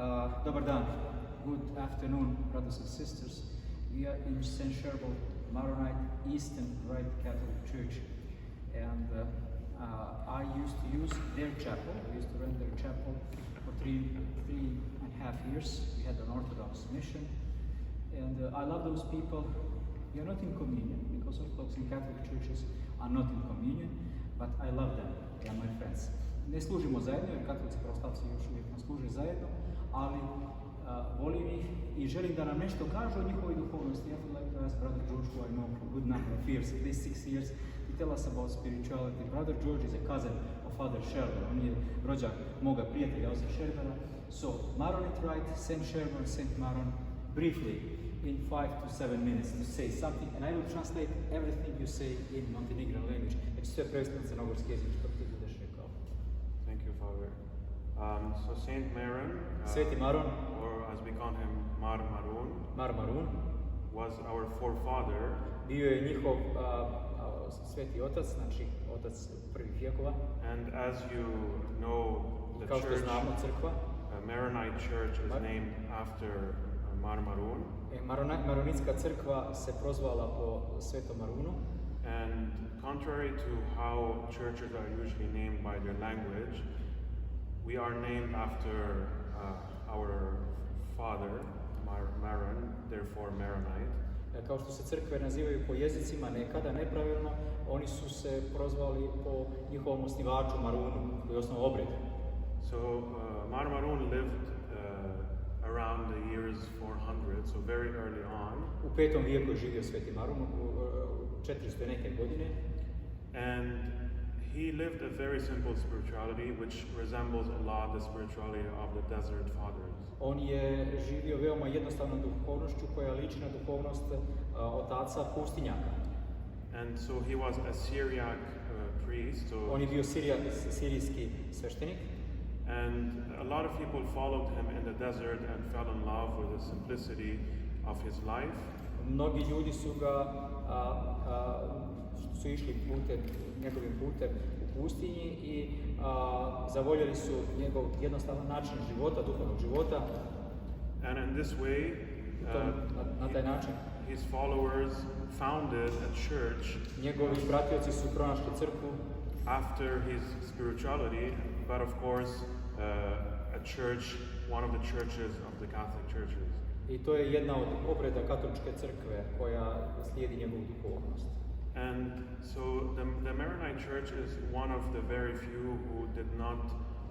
Dobar dan. Good afternoon, brothers and sisters. We are in St. Sherbal Maronite Eastern Rite Catholic Church, and I used to use their chapel. We used to run their chapel for three and a half years. We had an Orthodox mission, and I love those people. We are not in communion because Orthodox and Catholic churches are not in communion, but I love them. They are my friends. Ne služimo zajedno, jer katolici pravoslavci još uvijek nas služe zajedno, ali volim ih i želim da nam nešto kažu o njihovoj duhovnosti. I would like to ask Brother George, who I know for a good number of years, at least 6 years, to tell us about spirituality. Brother George is a cousin of Father Sherbal. On je rođak moga prijatelja Osa Sherbala. So, Maronite Rite, St. Sherbal, St. Maron, briefly, in 5 to 7 minutes to say something, and I will translate everything you say in Montenegrin language. Znači sve prevesti na crnogorski jezik što ti budeš rekao. Thank you, Father. So Saint Maron, Sveti Maron, or as we call him, Mar Marun, was our forefather. Bio je njihov sveti otac, znači otac prvih vjekova. And as you know, the Kao što church, znamo, crkva, Maronite Church is named after Mar Marun. Maronitska crkva se prozvala po Svetom Marunu. And contrary to how churches are usually named by their language, we are named after our father, Maron, therefore Maronite. Kao što se crkve nazivaju po jezicima nekada nepravilno, oni su se prozvali po njihovom osnivaču Marunu, koji je osnovao obred. So Mar Marun lived around the years 400, so very early on. U 5. vijeku je živio Sveti Marun, u 400 neke godine. And he lived a very simple spirituality which resembles a lot the spirituality of the desert fathers. On je živio veoma jednostavnom duhovnošću koja liči na duhovnost otaca pustinjaka. And so he was a Syriac priest. So On je bio sirijski sveštenik. and a lot of people followed him in the desert and fell in love with the simplicity of his life. Mnogi ljudi su ga su išli njegovim putem u pustinji i zavoljeli su njegov jednostavan način života, duhovnog života. And in this way, Na taj način his followers founded a church njegovi pratioci su pronašli crkvu after his spirituality, but of course a church, one of the churches of the Catholic churches. i to je jedna od obreda katoličke crkve koja slijedi njegovu duhovnost. And so the Maronite Church is one of the very few who did not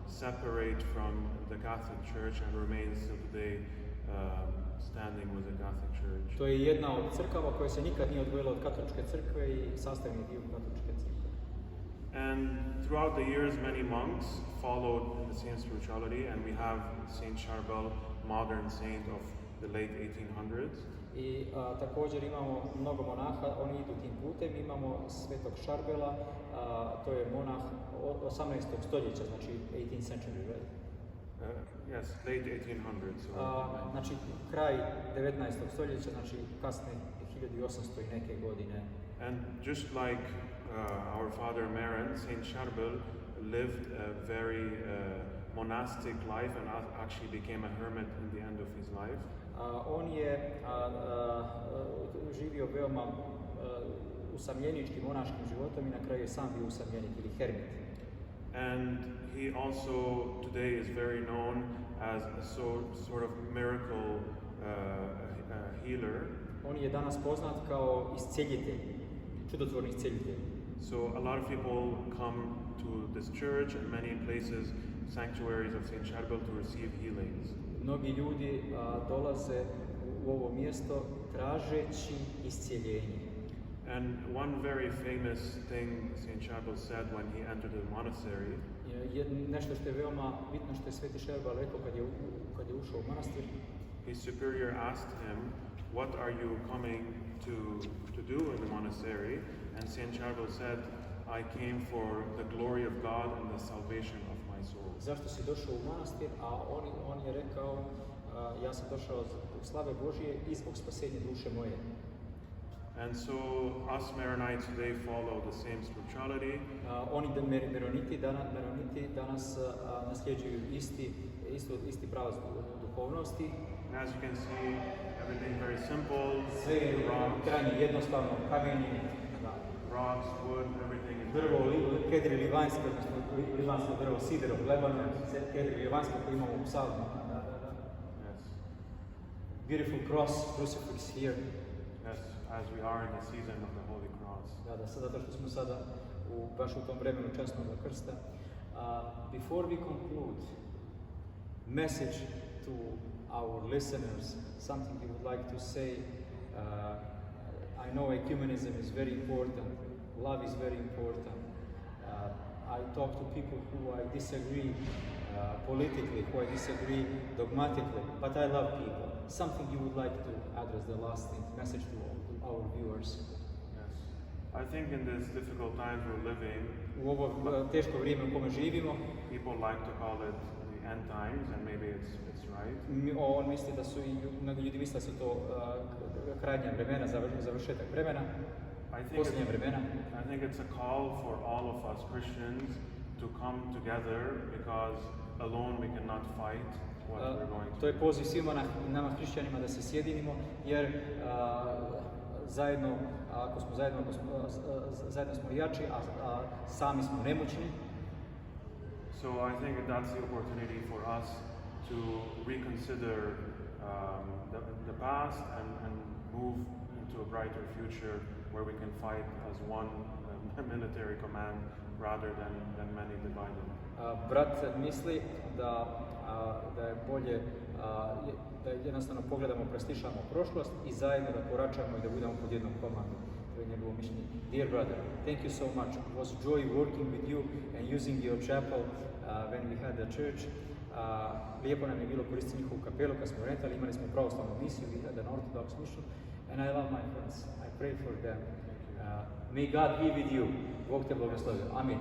separate from the Catholic Church and remains till today standing with the Catholic Church. To je jedna od crkava koja se nikad nije odvojila od katoličke crkve i sastavni dio katoličke crkve. And throughout the years, many monks followed the same spirituality, and we have Saint Charbel, modern saint of the late 1800s. I također imamo mnogo monaha, oni idu tim putem. Imamo svetog Šarbela, to je monah 18. stoljeća, znači 18th century, right? Yes, late 1800s. So Znači kraj 19. stoljeća, znači kasne 1800 i neke godine. and just like our father Maron, Saint Charbel lived a very monastic life and actually became a hermit in the end of his life. On je živio veoma usamljeničkim monaškim životom i na kraju je sam bio usamljenik ili hermit. And he also today is very known as a sort of miracle healer. On je danas poznat kao iscijeljitelj, čudotvorni iscijeljitelj. So a lot of people come to this church and many places, sanctuaries of Saint Charbel, to receive healings. Mnogi ljudi dolaze u ovo mjesto tražeći iscijeljenje. And one very famous thing Saint Charbel said when he entered the monastery. Nešto što je veoma bitno što je Sveti Šerbal rekao kad je ušao u manastir. His superior asked him, "What are you coming to do in the monastery?" And Saint Charbel said, "I came for the glory of God and the salvation of my soul." Zašto si došao u manastir? A on je rekao, ja sam došao zbog slave Božije i zbog spasenja duše moje. And so us Maronites today follow the same spirituality. Oni Maroniti danas nasljeđuju isti pravac duhovnosti. And as you can see, everything very simple. Sve je krajnje jednostavno, kamenje, rocks, wood, everything is drvo, kedri livanjski, odnosno livanjsko drvo, sidero, glebano, kedri livanjski koji imamo u psalmu. Yes. Beautiful cross, crucifix here. Yes, as we are in the season of the Holy Cross. Zato što smo sada baš u tom vremenu časnog krsta. Before we conclude, message to our listeners, something you would like to say. I know ecumenism is very important, love is very important. I talk to people who I disagree politically, who I disagree dogmatically, but I love people. Something you would like to address, the last message to our viewers. Yes. I think in these difficult times we're living, U ovo teško vrijeme u kome živimo, people like to call it the end times, and maybe it's right. On misli da su i mnogi ljudi misle da su to krajnja vremena, završetak vremena, posljednja vremena. I think it's a call for all of us Christians to come together, because alone we cannot fight what we're going through. To je poziv svima nama hrišćanima da se sjedinimo, jer zajedno, ako smo zajedno smo jači, a sami smo nemoćni. So I think that's the opportunity for us to reconsider the past and move into a brighter future where we can fight as one military command rather than many divided. Brat misli da je bolje da jednostavno pogledamo, preslišamo prošlost i zajedno da koračamo i da budemo pod jednom komandom. To je njegovo mišljenje. Dear brother, thank you so much. It was joy working with you and using your chapel when we had the church. Lijepo nam je bilo koristiti njihovu kapelu kad smo rentali, imali smo pravoslavnu misiju, we had an Orthodox mission, and I love my friends. I pray for them. May God be with you. Bog te blagoslovio. Amin.